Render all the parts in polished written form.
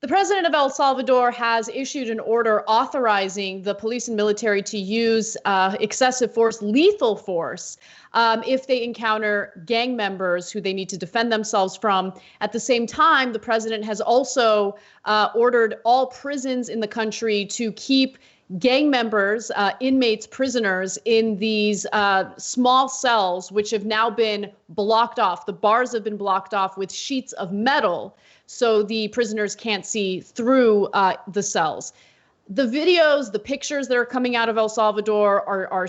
The president of El Salvador has issued an order authorizing the police and military to use excessive force, lethal force, if they encounter gang members who they need to defend themselves from. At the same time, the president has also ordered all prisons in the country to keep gang members, inmates, prisoners in these small cells, which have now been blocked off. The bars have been blocked off with sheets of metal, so the prisoners can't see through the cells. The videos, the pictures that are coming out of El Salvador are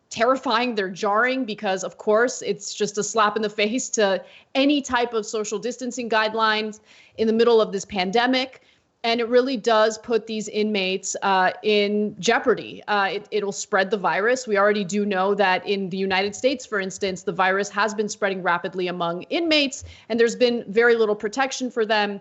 terrifying. They're jarring because, of course, it's just a slap in the face to any type of social distancing guidelines in the middle of this pandemic. And it really does put these inmates in jeopardy. It'll spread the virus. We already do know that in the United States, for instance, the virus has been spreading rapidly among inmates, and there's been very little protection for them.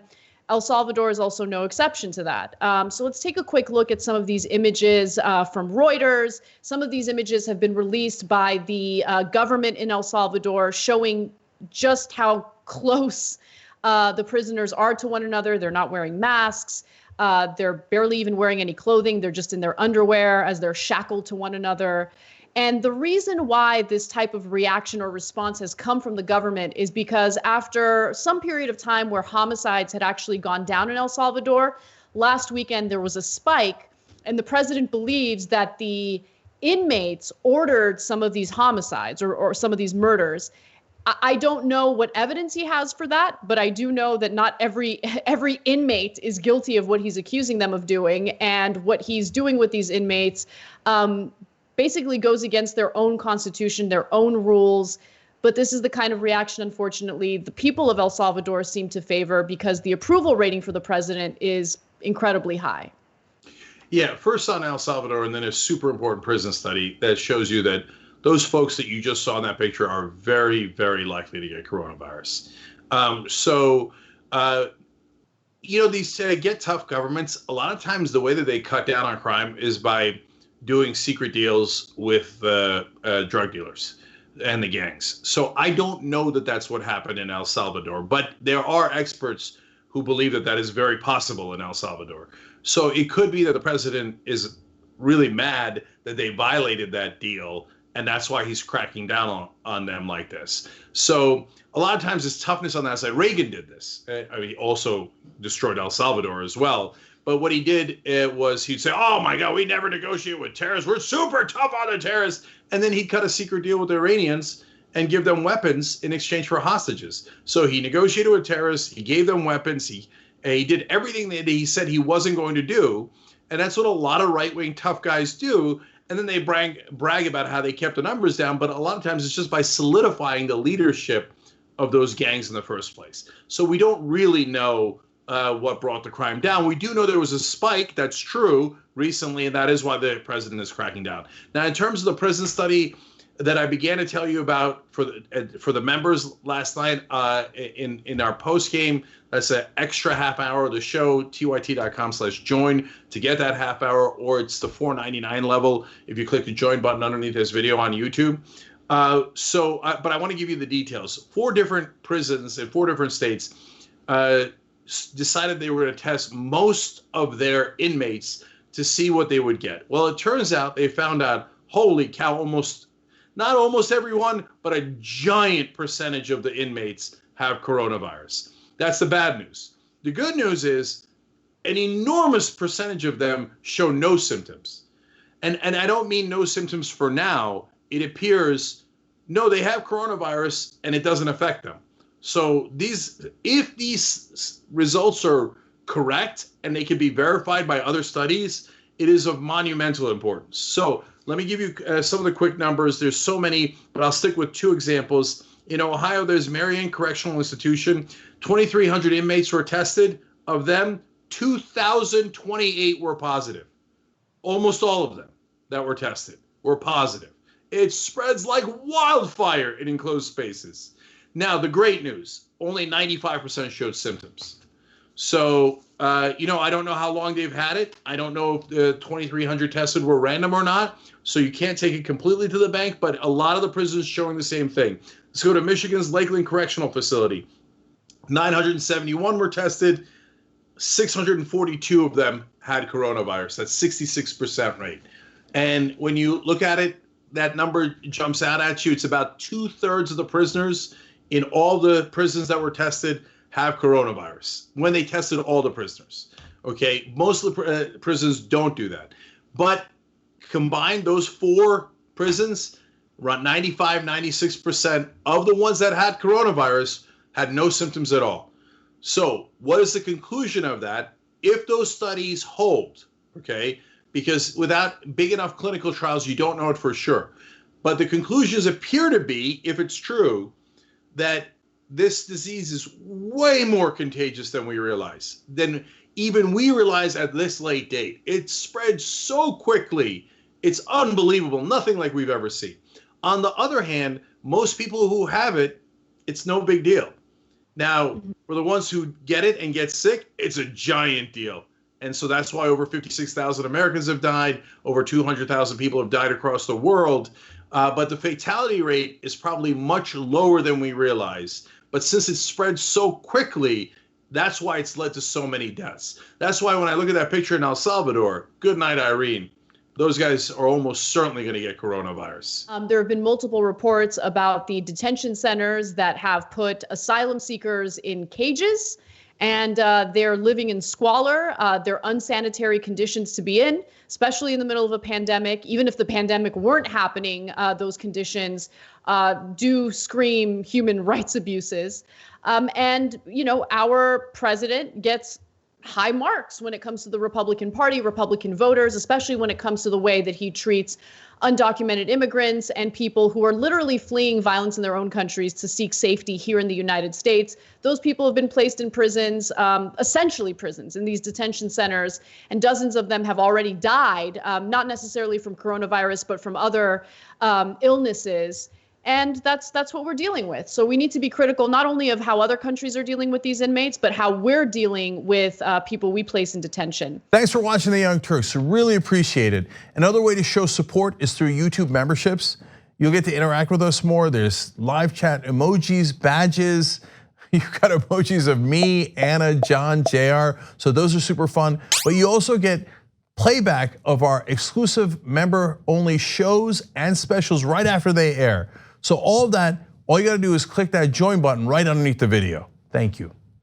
El Salvador is also no exception to that. So let's take a quick look at some of these images from Reuters. Some of these images have been released by the government in El Salvador, showing just how close the prisoners are to one another. They're not wearing masks. They're barely even wearing any clothing. They're just in their underwear as they're shackled to one another. And the reason why this type of reaction or response has come from the government is because after some period of time where homicides had actually gone down in El Salvador, last weekend there was a spike, and the president believes that the inmates ordered some of these homicides or some of these murders. I don't know what evidence he has for that, but I do know that not every inmate is guilty of what he's accusing them of doing, and what he's doing with these inmates basically goes against their own constitution, their own rules. But this is the kind of reaction, unfortunately, the people of El Salvador seem to favor, because the approval rating for the president is incredibly high. Yeah, first on El Salvador, and then a super important prison study that shows you that those folks that you just saw in that picture are very, very likely to get coronavirus. These get tough governments, a lot of times the way that they cut down on crime is by doing secret deals with drug dealers and the gangs. So I don't know that that's what happened in El Salvador, but there are experts who believe that that is very possible in El Salvador. So it could be that the president is really mad that they violated that deal, and that's why he's cracking down on them like this. So a lot of times it's toughness on that side. Reagan did this. He also destroyed El Salvador as well. But what he did was he'd say, oh, my God, we never negotiate with terrorists. We're super tough on the terrorists. And then he'd cut a secret deal with the Iranians and give them weapons in exchange for hostages. So he negotiated with terrorists. He gave them weapons. He did everything that he said he wasn't going to do. And that's what a lot of right-wing tough guys do. And then they brag about how they kept the numbers down. But a lot of times it's just by solidifying the leadership of those gangs in the first place. So we don't really know what brought the crime down. We do know there was a spike, that's true, recently, and that is why the president is cracking down. Now, in terms of the prison study that I began to tell you about for the members last night in our post game, that's an extra half hour of the show, tyt.com/join to get that half hour, or it's the $4.99 level if you click the join button underneath this video on YouTube. But I want to give you the details. 4 different prisons in 4 different states decided they were going to test most of their inmates to see what they would get. Well, it turns out they found out, holy cow, not almost everyone, but a giant percentage of the inmates have coronavirus. That's the bad news. The good news is an enormous percentage of them show no symptoms. And I don't mean no symptoms for now. It appears, no, they have coronavirus and it doesn't affect them. So if these results are correct and they can be verified by other studies, it is of monumental importance. So let me give you some of the quick numbers. There's so many, but I'll stick with 2 examples. In Ohio, there's Marion Correctional Institution. 2,300 inmates were tested. Of them, 2,028 were positive. Almost all of them that were tested were positive. It spreads like wildfire in enclosed spaces. Now, the great news, only 95% showed symptoms. So, I don't know how long they've had it. I don't know if the 2,300 tested were random or not. So you can't take it completely to the bank, but a lot of the prisons showing the same thing. Let's go to Michigan's Lakeland Correctional Facility. 971 were tested. 642 of them had coronavirus. That's 66% rate. And when you look at it, that number jumps out at you. It's about 2/3 of the prisoners in all the prisons that were tested have coronavirus when they tested all the prisoners. Okay, most of the prisons don't do that. But combined, those 4 prisons, around 95, 96% of the ones that had coronavirus had no symptoms at all. So what is the conclusion of that? If those studies hold, okay, because without big enough clinical trials, you don't know it for sure. But the conclusions appear to be, if it's true, that this disease is way more contagious than we realize, than even we realize at this late date. It spreads so quickly. It's unbelievable, nothing like we've ever seen. On the other hand, most people who have it, it's no big deal. Now, for the ones who get it and get sick, it's a giant deal. And so that's why over 56,000 Americans have died, over 200,000 people have died across the world. But the fatality rate is probably much lower than we realize. But since it spreads so quickly, that's why it's led to so many deaths. That's why when I look at that picture in El Salvador, good night, Irene, those guys are almost certainly going to get coronavirus. There have been multiple reports about the detention centers that have put asylum seekers in cages, and they're living in squalor. They're unsanitary conditions to be in, especially in the middle of a pandemic. Even if the pandemic weren't happening, those conditions do scream human rights abuses. And, you know, our president gets high marks when it comes to the Republican Party, Republican voters, especially when it comes to the way that he treats undocumented immigrants and people who are literally fleeing violence in their own countries to seek safety here in the United States. Those people have been placed in prisons, essentially prisons, in these detention centers, and dozens of them have already died, not necessarily from coronavirus, but from other illnesses. And that's what we're dealing with. So we need to be critical not only of how other countries are dealing with these inmates, but how we're dealing with people we place in detention. Thanks for watching The Young Turks. We really appreciate it. Another way to show support is through YouTube memberships. You'll get to interact with us more. There's live chat emojis, badges. You've got emojis of me, Anna, John, JR. So those are super fun. But you also get playback of our exclusive member-only shows and specials right after they air. So all of that, all you gotta do is click that join button right underneath the video. Thank you.